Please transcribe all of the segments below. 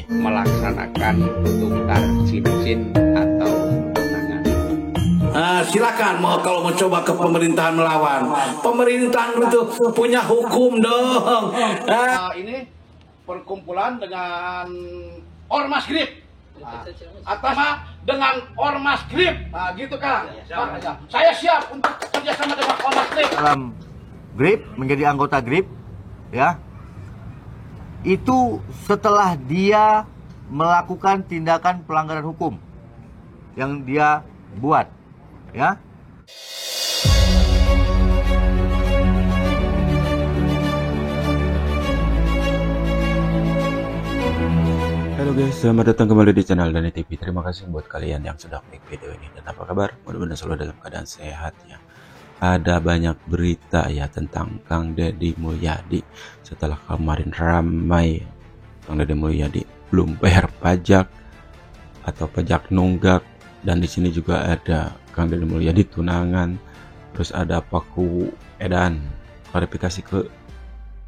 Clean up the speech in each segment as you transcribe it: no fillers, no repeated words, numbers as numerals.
melaksanakan tukar cincin atau tunangan. Silakan mau kalau mencoba ke pemerintahan melawan. Pemerintahan itu punya hukum dong. Ini perkumpulan dengan Ormas Grip. Atas dengan Ormas Grip. Nah, gitu kan. Saya siap untuk kerjasama dengan Ormas Grip. Dalam Grip menjadi anggota Grip, ya. Itu setelah dia melakukan tindakan pelanggaran hukum yang dia buat, ya. Halo guys, selamat datang kembali di channel Dani TV. Terima kasih buat kalian yang sudah klik video ini. Dan apa kabar? Mudah-mudahan selalu dalam keadaan sehat ya. Ada banyak berita ya tentang Kang Deddy Mulyadi. Setelah kemarin ramai Kang Deddy Mulyadi belum bayar pajak atau pajak nunggak, dan di sini juga ada Kang Deddy Mulyadi tunangan, terus ada Paku Edan klarifikasi ke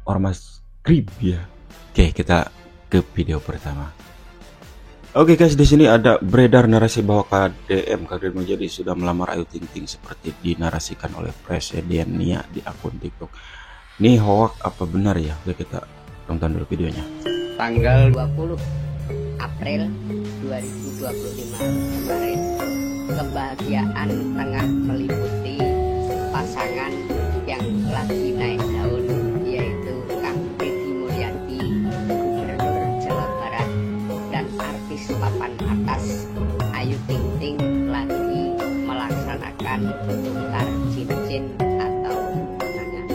Ormas Grip ya. Oke, kita ke video pertama. Oke guys, di sini ada beredar narasi bahwa KDM Kang Deddy Mulyadi sudah melamar Ayu Ting Ting seperti dinarasikan oleh Presiden Nia di akun TikTok. Ini hoax apa benar ya? Oke, kita tonton dulu videonya. Tanggal 20 April 2025 kemarin, kebahagiaan tengah meliputi pasangan yang lagi naik daun, yaitu Kang Deddy Mulyadi, Gubernur Jawa Barat, dan artis papan atas Ayu Ting Ting lagi melaksanakan tukar cincin atau tunangan.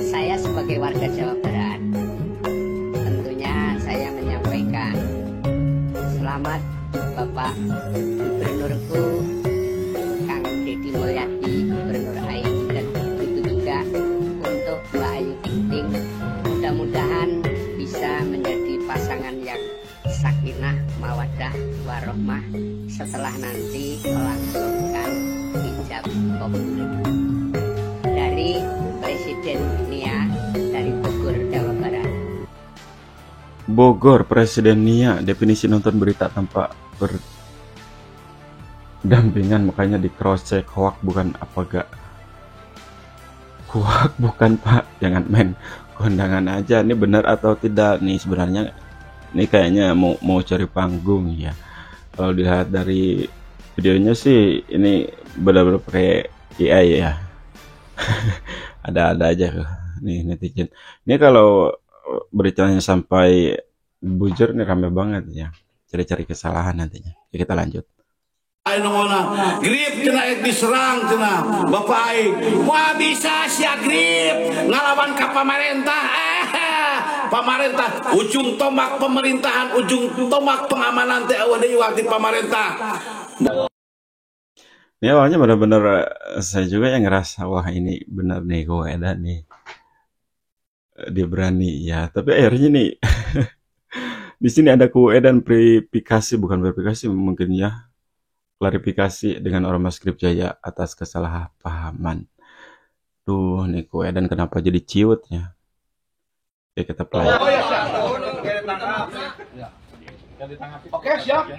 Saya sebagai warga Jawa Barat, tentunya saya menyampaikan selamat Bapak Gubernurku Kang Deddy Mulyadi, Gubernur Ayu, dan begitu juga untuk Mbak Ayu Ting Ting. Mudah-mudahan bisa menjadi pasangan yang sakinah, mawaddah, warohmah setelah nanti melangsungkan ijab kabul. Dari Presiden Nia dari Bogor, Jawa Barat. Bogor, Presiden Nia, definisi nonton berita tanpa berdampingan, makanya di cross check. Hoax bukan apa gak? Hoax bukan Pak, jangan main kondangan aja. Ini benar atau tidak nih sebenarnya? Ini kayaknya mau cari panggung ya. Kalau dilihat dari videonya sih ini benar-benar pakai AI ya. Ada-ada aja nih netizen. Ini kalau beritanya sampai bujur nih rame banget ya. Cari-cari kesalahan nantinya. Ya, kita lanjut. Grip cina diserang cina Bapak Aing. Wah bisa sia Grip ngalawan ke pemerintah. Pemerintah ujung tombak pemerintahan, ujung tombak pengamanan teh di waktu pemerintah. Ini awalnya benar-benar saya juga yang ngerasa wah ini benar nih gue ada nih, dia berani ya. Tapi akhirnya nih di sini ada kue dan verifikasi, bukan verifikasi mungkin ya, klarifikasi dengan Ormas Grip Jaya atas kesalahpahaman. Tuh nih kue dan kenapa jadi ciut ya? Ya kita play. Oh ya siap. Oke siap.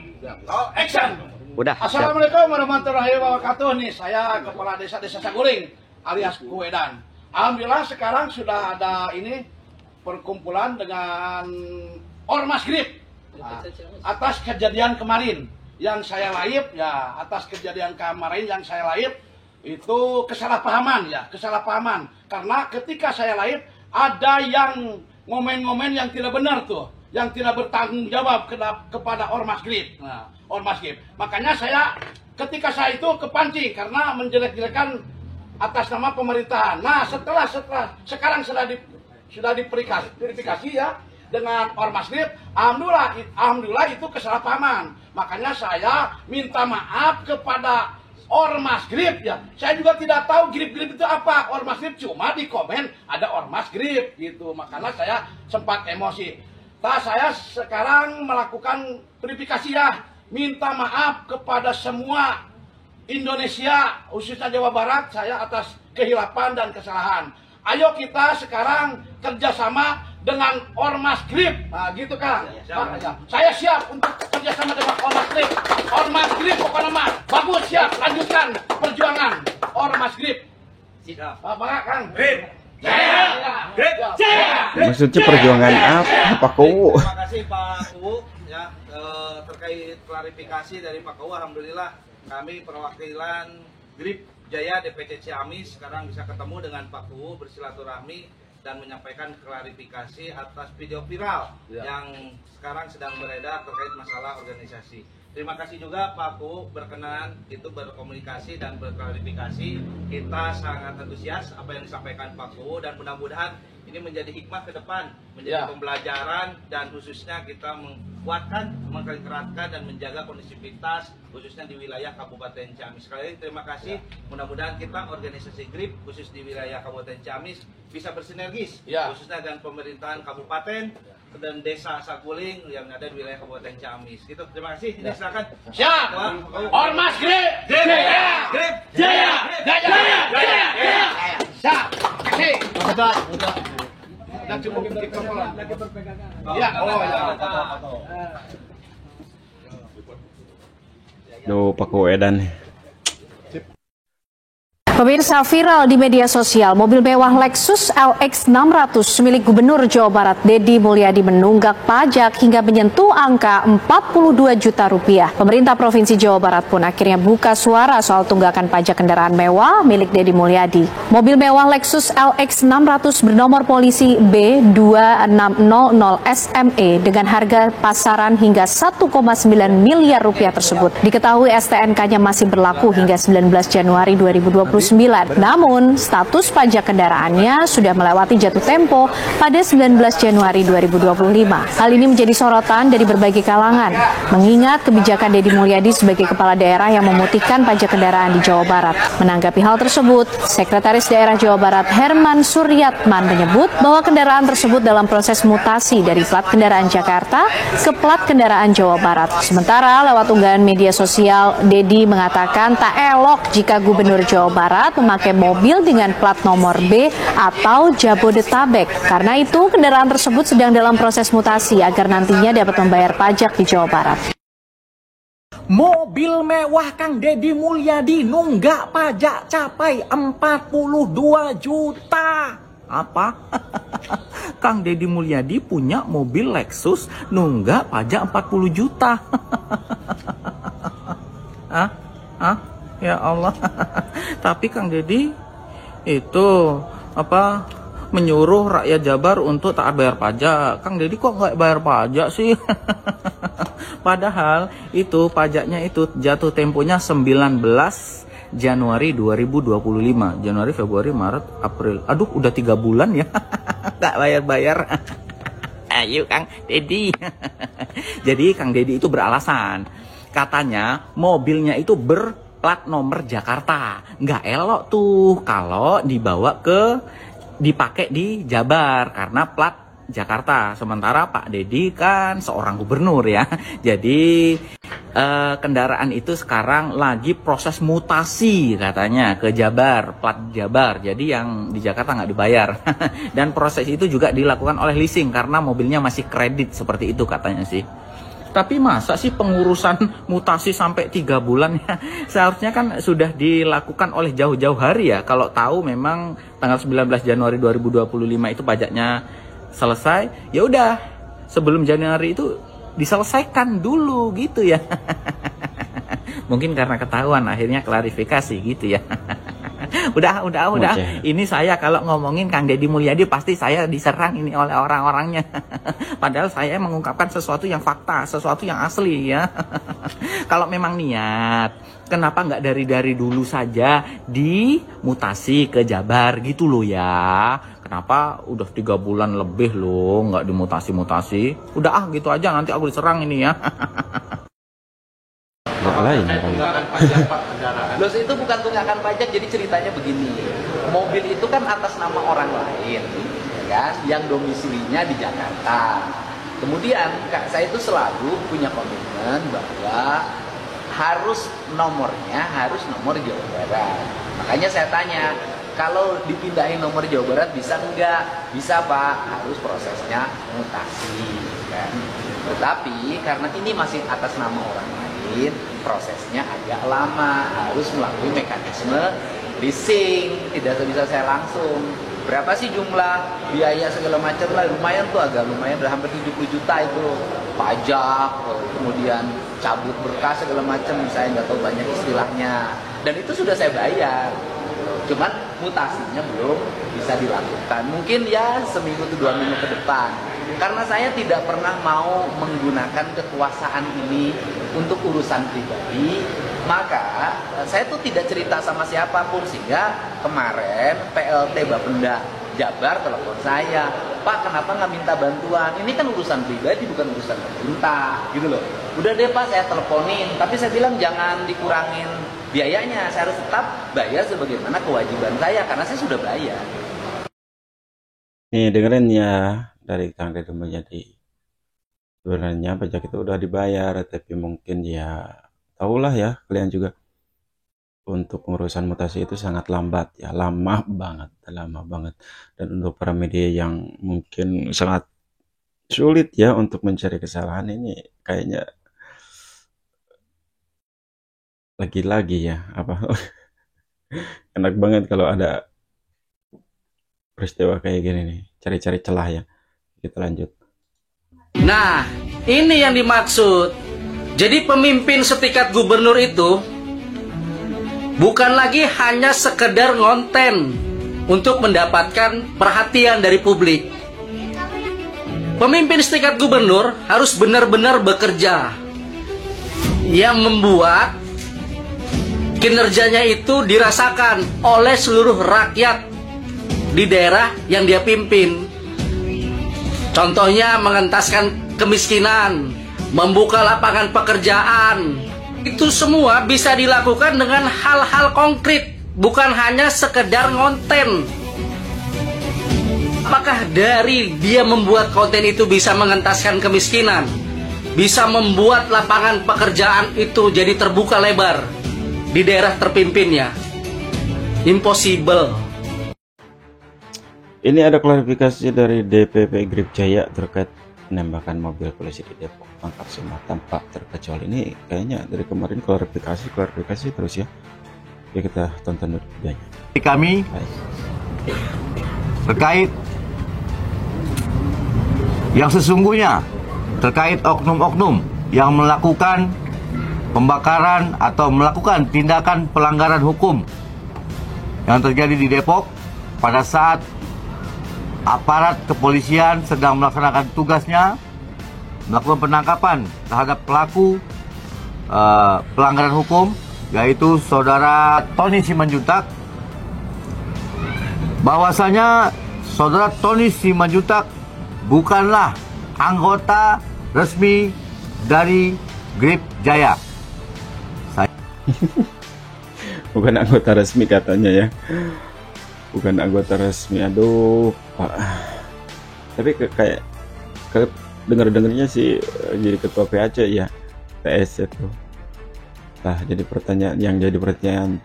Oh action. udah siap. Assalamualaikum warahmatullahi wabarakatuh. Nih saya kepala desa Saguling alias Kuedan. Alhamdulillah sekarang sudah ada ini perkumpulan dengan Ormas Grip. Atas kejadian kemarin yang saya live ya, atas kejadian kemarin yang saya live itu kesalahpahaman ya, kesalahpahaman. Karena ketika saya live ada yang ngomen-ngomen yang tidak benar tuh, yang tidak bertanggung jawab kepada Ormas Grip. Nah, Ormas Grip. Makanya saya ketika saya itu kepancing karena menjelek-jelekan atas nama pemerintahan. Nah, sekarang sudah diverifikasi ya dengan Ormas Grip. Alhamdulillah itu kesalahpahaman. Makanya saya minta maaf kepada Ormas Grip ya. Saya juga tidak tahu Grip-Grip itu apa. Ormas Grip cuma di komen ada Ormas Grip gitu. Makanya saya sempat emosi. Nah, saya sekarang melakukan verifikasi ya. Minta maaf kepada semua Indonesia, khususnya Jawa Barat, saya atas kehilapan dan kesalahan. Ayo kita sekarang kerjasama dengan Ormas Grip. Nah, gitu Kang. Saya siap untuk kerjasama dengan Ormas Grip. Ormas Grip pokoknya mah bagus, siap, lanjutkan perjuangan Ormas Grip. Siap. Apa Kang? Grip. Jaya. Grip. Jaya. Maksudnya perjuangan apa Pak Kuwu? Terima kasih Pak Kuwu ya, terkait klarifikasi dari Pak Kuwu. Alhamdulillah kami perwakilan Grip Jaya DPC Ciamis sekarang bisa ketemu dengan Pak Kuwu, bersilaturahmi dan menyampaikan klarifikasi atas video viral yang sekarang sedang beredar terkait masalah organisasi. Terima kasih juga Pak Kuwu berkenan itu berkomunikasi dan berklarifikasi. Kita sangat antusias apa yang disampaikan Pak Kuwu dan mudah-mudahan ini menjadi hikmah ke depan, menjadi pembelajaran dan khususnya kita menguatkan, mengkeratkan dan menjaga kondusivitas khususnya di wilayah Kabupaten Ciamis. Sekali lagi terima kasih. Mudah-mudahan kita organisasi Grip khusus di wilayah Kabupaten Ciamis bisa bersinergis khususnya dengan pemerintahan kabupaten dan desa Saguling yang ada di wilayah Kabupaten Ciamis. Gitu. Terima kasih. Ini silakan. Siap. Ormas Grip. Jaya. Grip. Jaya. Jaya. Jaya. Siap. Kasih. Dan cukup mikrofon. Ya. Oh ya. Duh, Pak Kuwu Edan. Pemirsa, viral di media sosial, mobil mewah Lexus LX 600 milik Gubernur Jawa Barat Deddy Mulyadi menunggak pajak hingga menyentuh angka 42 juta rupiah. Pemerintah Provinsi Jawa Barat pun akhirnya buka suara soal tunggakan pajak kendaraan mewah milik Deddy Mulyadi. Mobil mewah Lexus LX 600 bernomor polisi B2600 SME dengan harga pasaran hingga 1,9 miliar rupiah tersebut. Diketahui STNK-nya masih berlaku hingga 19 Januari 2029. Namun, status pajak kendaraannya sudah melewati jatuh tempo pada 19 Januari 2025. Hal ini menjadi sorotan dari berbagai kalangan, mengingat kebijakan Deddy Mulyadi sebagai kepala daerah yang memutihkan pajak kendaraan di Jawa Barat. Menanggapi hal tersebut, Sekretaris Daerah Jawa Barat Herman Suryatman menyebut bahwa kendaraan tersebut dalam proses mutasi dari plat kendaraan Jakarta ke plat kendaraan Jawa Barat. Sementara lewat unggahan media sosial, Deddy mengatakan tak elok jika Gubernur Jawa Barat memakai mobil dengan plat nomor B atau Jabodetabek. Karena itu, kendaraan tersebut sedang dalam proses mutasi agar nantinya dapat membayar pajak di Jawa Barat. Mobil mewah Kang Deddy Mulyadi nunggak pajak capai 42 juta. Apa? Kang Deddy Mulyadi punya mobil Lexus nunggak pajak 40 juta. Ya Allah. Tapi Kang Deddy itu menyuruh rakyat Jabar untuk taat bayar pajak. Kang Deddy kok nggak bayar pajak sih? Padahal itu pajaknya itu jatuh temponya 19 Januari 2025. Januari, Februari, Maret, April. Aduh, udah 3 bulan ya. Nggak bayar-bayar. Ayo Kang Deddy. Jadi Kang Deddy itu beralasan. Katanya mobilnya itu plat nomor Jakarta. Nggak elok tuh kalau dipakai di Jabar karena plat Jakarta. Sementara Pak Deddy kan seorang gubernur ya. Jadi kendaraan itu sekarang lagi proses mutasi katanya ke Jabar, plat Jabar. Jadi yang di Jakarta nggak dibayar. Dan proses itu juga dilakukan oleh leasing karena mobilnya masih kredit seperti itu katanya sih. Tapi masa sih pengurusan mutasi sampai 3 bulan ya? Seharusnya kan sudah dilakukan oleh jauh-jauh hari ya. Kalau tahu memang tanggal 19 Januari 2025 itu pajaknya selesai, ya udah sebelum Januari itu diselesaikan dulu gitu ya. Mungkin karena ketahuan akhirnya klarifikasi gitu ya. Udah. Ini saya kalau ngomongin Kang Deddy Mulyadi pasti saya diserang ini oleh orang-orangnya. Padahal saya mengungkapkan sesuatu yang fakta, sesuatu yang asli ya. Kalau memang niat, kenapa nggak dari dulu saja dimutasi ke Jabar gitu loh ya? Kenapa udah 3 bulan lebih loh nggak dimutasi-mutasi? Udah gitu aja, nanti aku diserang ini ya. Lain. Los itu bukan tunggakan pajak, jadi ceritanya begini. Mobil itu kan atas nama orang lain, ya kan, yang domisilinya di Jakarta. Kemudian saya itu selalu punya komitmen bahwa harus nomornya harus nomor Jawa Barat. Makanya saya tanya, Kalau dipindahin nomor Jawa Barat bisa enggak? Bisa Pak, harus prosesnya mutasi kan. Tetapi karena ini masih atas nama orang lain, prosesnya agak lama, harus melalui mekanisme leasing, tidak bisa saya langsung. Berapa sih jumlah biaya segala macam lah, lumayan tuh, agak lumayan, udah hampir 70 juta itu, pajak, kemudian cabut berkas segala macam, saya nggak tahu banyak istilahnya, dan itu sudah saya bayar, cuman mutasinya belum bisa dilakukan, mungkin ya seminggu atau 2 minggu ke depan, karena saya tidak pernah mau menggunakan kekuasaan ini untuk urusan pribadi. Maka saya tuh tidak cerita sama siapapun, sehingga kemarin PLT Bapenda Jabar telepon saya, Pak kenapa nggak minta bantuan? Ini kan urusan pribadi bukan urusan pemerintah, gitu loh. Udah deh Pak, saya teleponin, tapi saya bilang jangan dikurangin biayanya, saya harus tetap bayar sebagaimana kewajiban saya karena saya sudah bayar. Nih dengerin ya dari Kang Deddy Mulyadi. Sebenarnya pajak itu udah dibayar, tapi mungkin ya tahulah ya kalian juga, untuk pengurusan mutasi itu sangat lambat ya, lama banget. Dan untuk para media yang mungkin sangat sulit ya untuk mencari kesalahan, ini kayaknya lagi-lagi ya apa enak banget kalau ada peristiwa kayak gini nih, cari-cari celah ya. Kita lanjut. Nah, ini yang dimaksud. Jadi pemimpin setingkat gubernur itu bukan lagi hanya sekedar ngonten untuk mendapatkan perhatian dari publik. Pemimpin setingkat gubernur harus benar-benar bekerja, yang membuat kinerjanya itu dirasakan oleh seluruh rakyat di daerah yang dia pimpin. Contohnya mengentaskan kemiskinan, membuka lapangan pekerjaan. Itu semua bisa dilakukan dengan hal-hal konkret, bukan hanya sekedar ngonten. Apakah dari dia membuat konten itu bisa mengentaskan kemiskinan, bisa membuat lapangan pekerjaan itu jadi terbuka lebar di daerah terpimpinnya? Impossible. Ini ada klarifikasi dari DPP Grip Jaya terkait penembakan mobil polisi di Depok, tangkap semua tanpa terkecuali. Ini kayaknya dari kemarin klarifikasi terus ya. Ya kita tonton dulu videonya. Kami terkait yang sesungguhnya, terkait oknum-oknum yang melakukan pembakaran atau melakukan tindakan pelanggaran hukum yang terjadi di Depok pada saat aparat kepolisian sedang melaksanakan tugasnya melakukan penangkapan terhadap pelaku pelanggaran hukum, yaitu saudara Tony Simanjuntak. Bahwasanya saudara Tony Simanjuntak bukanlah anggota resmi dari Grip Jaya. Bukan anggota resmi katanya ya. Bukan anggota resmi, aduh Pak. Tapi kayak dengar-dengarnya sih jadi ketua PAC ya, TS itu. Nah jadi yang jadi pertanyaan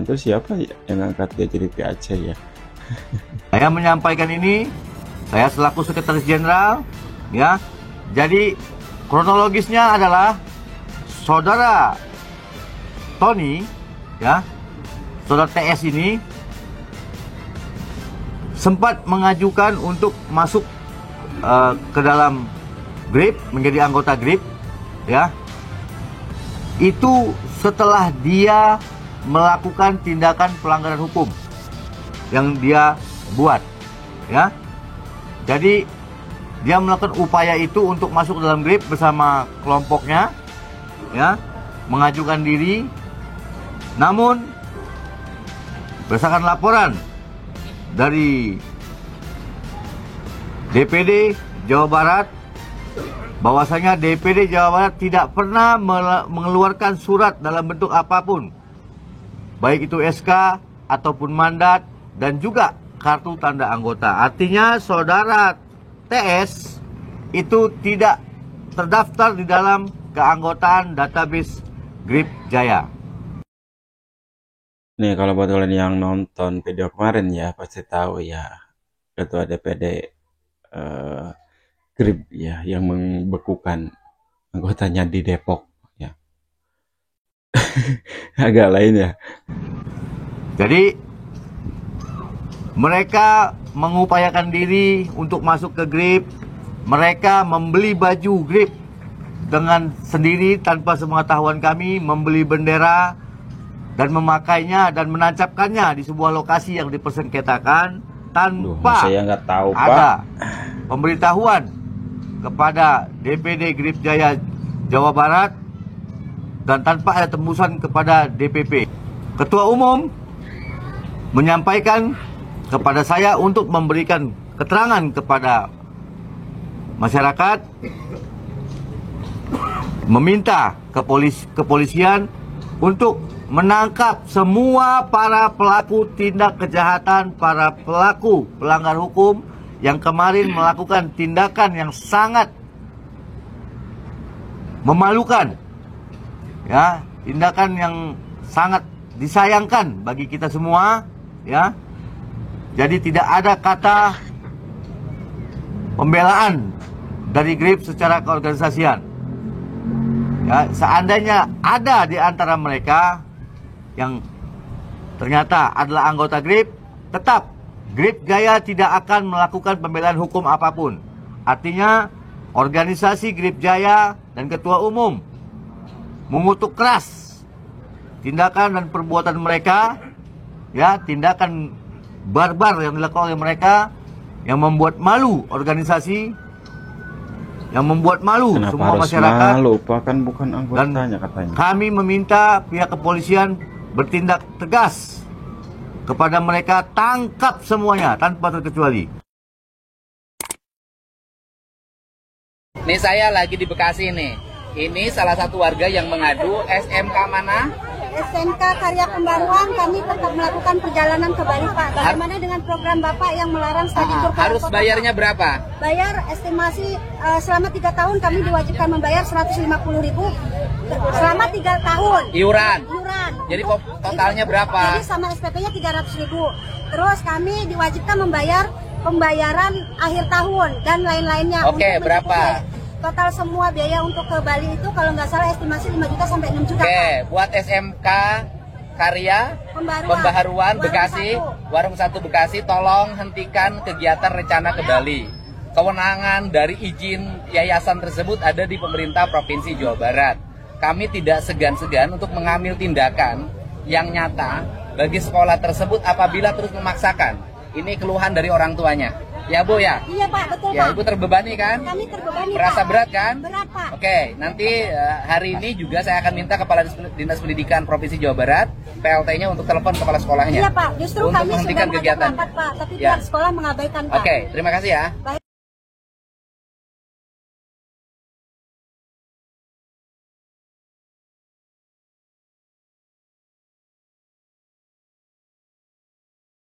tuh siapa yang angkat dia jadi PAC ya? Saya menyampaikan ini, saya selaku Sekretaris Jenderal ya. Jadi kronologisnya adalah saudara Tony ya, saudara TS ini sempat mengajukan untuk masuk ke dalam Grip, menjadi anggota Grip ya. Itu setelah dia melakukan tindakan pelanggaran hukum yang dia buat ya. Jadi dia melakukan upaya itu untuk masuk ke dalam Grip bersama kelompoknya ya, mengajukan diri. Namun berdasarkan laporan dari DPD Jawa Barat, bahwasanya DPD Jawa Barat tidak pernah mengeluarkan surat dalam bentuk apapun, baik itu SK ataupun mandat dan juga kartu tanda anggota. Artinya saudara TS itu tidak terdaftar di dalam keanggotaan database Grip Jaya. Nih kalau buat kalian yang nonton video kemarin ya pasti tahu ya Ketua DPD GRIP ya yang membekukan anggotanya di Depok ya. Agak lain ya. Jadi mereka mengupayakan diri untuk masuk ke GRIP. Mereka membeli baju GRIP dengan sendiri tanpa sepengetahuan kami, membeli bendera dan memakainya dan menancapkannya di sebuah lokasi yang dipersengketakan tanpa saya nggak tahu, ada Pak. pemberitahuan kepada DPD GRIP Jaya Jawa Barat dan tanpa ada tembusan kepada DPP. Ketua Umum menyampaikan kepada saya untuk memberikan keterangan kepada masyarakat, meminta kepolisian untuk menangkap semua para pelaku tindak kejahatan, para pelaku pelanggar hukum yang kemarin melakukan tindakan yang sangat memalukan, ya, tindakan yang sangat disayangkan bagi kita semua, ya. Jadi tidak ada kata pembelaan dari GRIP secara keorganisasian. Ya, seandainya ada di antara mereka yang ternyata adalah anggota GRIP, tetap GRIP Jaya tidak akan melakukan pembelaan hukum apapun. Artinya organisasi GRIP Jaya dan Ketua Umum mengutuk keras tindakan dan perbuatan mereka, ya, tindakan barbar yang dilakukan oleh mereka yang membuat malu organisasi, yang membuat malu Kenapa semua harus masyarakat. malu, Pak? Kan bukan anggotanya katanya. Kami meminta pihak kepolisian bertindak tegas kepada mereka, tangkap semuanya tanpa terkecuali. Nih saya lagi di Bekasi nih. Ini salah satu warga yang mengadu SMK mana? SMK Karya Pembaruan. Kami tetap melakukan perjalanan ke Bali, Pak. Bagaimana dengan program Bapak yang melarang study tour? Harus bayarnya berapa? Bayar estimasi selama 3 tahun kami diwajibkan membayar 150.000 selama 3 tahun. Iuran. Jadi Untuk, totalnya berapa? Jadi sama SPP-nya 300.000. Terus kami diwajibkan membayar pembayaran akhir tahun dan lain-lainnya. Oke, berapa? Total semua biaya untuk ke Bali itu kalau nggak salah estimasi 5 juta sampai 6 juta. Oke, buat SMK Karya Pembaharuan Bekasi, Warung 1 Bekasi, tolong hentikan kegiatan rencana ke Bali. Kewenangan dari izin yayasan tersebut ada di pemerintah Provinsi Jawa Barat. Kami tidak segan-segan untuk mengambil tindakan yang nyata bagi sekolah tersebut apabila terus memaksakan. Ini keluhan dari orang tuanya. Ya Bu ya? Iya Pak, betul ya, Pak. Ibu terbebani kan? Kami terbebani, Merasa Pak. berat kan? Berat Pak. Oke, nanti hari ini juga saya akan minta Kepala Dinas Pendidikan Provinsi Jawa Barat PLT-nya untuk telepon kepala sekolahnya. Iya Pak, justru untuk kami menghentikan sudah kegiatan. rapat Pak, tapi Ya. pihak sekolah mengabaikan Pak. Oke, terima kasih ya. Baik.